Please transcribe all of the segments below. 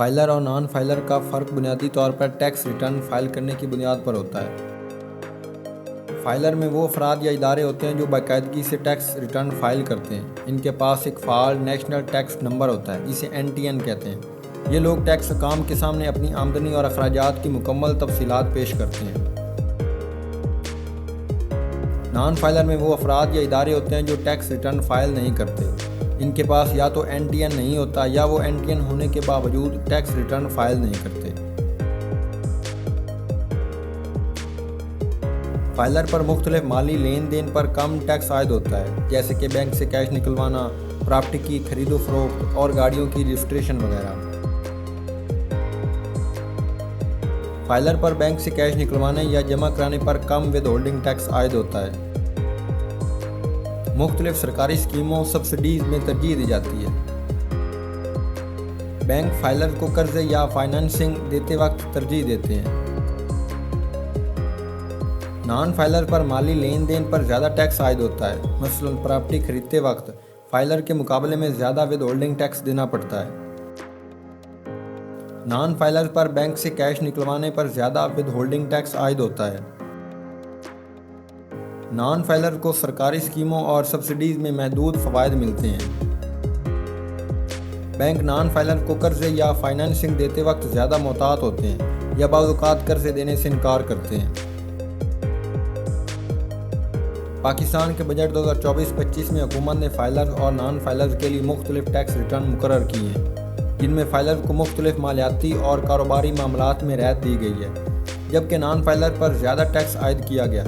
Filer اور non filer کا فرق بنیادی طور پر ٹیکس ریٹرن فائل کرنے کی بنیاد پر ہوتا ہے۔ فائلر میں وہ افراد یا ادارے ہوتے ہیں جو باقاعدگی سے ٹیکس ریٹرن فائل کرتے ہیں۔ ان کے پاس ایک فعال نیشنل ٹیکس نمبر ہوتا ہے جسے NTN کہتے ہیں۔ یہ لوگ ٹیکس حکام کے سامنے اپنی آمدنی اور اخراجات کی مکمل تفصیلات پیش کرتے ہیں۔ نان فائلر میں وہ افراد یا ادارے ہوتے ہیں جو ٹیکس ریٹرن فائل نہیں کرتے۔ ان کے پاس یا تو NTN نہیں ہوتا یا وہ NTN ہونے کے باوجود ٹیکس ریٹرن فائل نہیں کرتے۔ فائلر پر مختلف مالی لین دین پر کم ٹیکس عائد ہوتا ہے، جیسے کہ بینک سے کیش نکلوانا، پراپرٹی کی خرید و فروخت اور گاڑیوں کی رجسٹریشن وغیرہ۔ فائلر پر بینک سے کیش نکلوانے یا جمع کرانے پر کم ود ہولڈنگ ٹیکس عائد ہوتا ہے۔ مختلف سرکاری اسکیموں سبسڈیز میں ترجیح دی جاتی ہے۔ بینک فائلر کو قرضے یا فائنانسنگ دیتے وقت ترجیح دیتے ہیں۔ نان فائلر پر مالی لین دین پر زیادہ ٹیکس عائد ہوتا ہے، مثلاً پراپرٹی خریدتے وقت فائلر کے مقابلے میں زیادہ ود ہولڈنگ ٹیکس دینا پڑتا ہے۔ نان فائلر پر بینک سے کیش نکلوانے پر زیادہ ود ہولڈنگ ٹیکس عائد ہوتا ہے۔ نان فائلر کو سرکاری اسکیموں اور سبسڈیز میں محدود فوائد ملتے ہیں۔ بینک نان فائلر کو قرضے یا فائنانسنگ دیتے وقت زیادہ محتاط ہوتے ہیں یا بعض اوقات قرضے دینے سے انکار کرتے ہیں۔ پاکستان کے بجٹ 2024-25 میں حکومت نے فائلر اور نان فائلر کے لیے مختلف ٹیکس ریٹرن مقرر کیے ہیں، جن میں فائلر کو مختلف مالیاتی اور کاروباری معاملات میں رعایت دی گئی ہے، جبکہ نان فائلر پر زیادہ ٹیکس عائد کیا گیا۔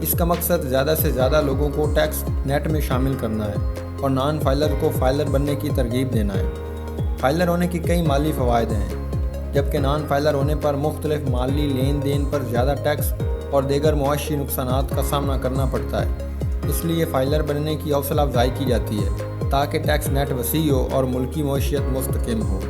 اس کا مقصد زیادہ سے زیادہ لوگوں کو ٹیکس نیٹ میں شامل کرنا ہے اور نان فائلر کو فائلر بننے کی ترغیب دینا ہے۔ فائلر ہونے کی کئی مالی فوائد ہیں، جبکہ نان فائلر ہونے پر مختلف مالی لین دین پر زیادہ ٹیکس اور دیگر معاشی نقصانات کا سامنا کرنا پڑتا ہے۔ اس لیے فائلر بننے کی حوصلہ افزائی کی جاتی ہے تاکہ ٹیکس نیٹ وسیع ہو اور ملکی معیشت مستحکم ہو۔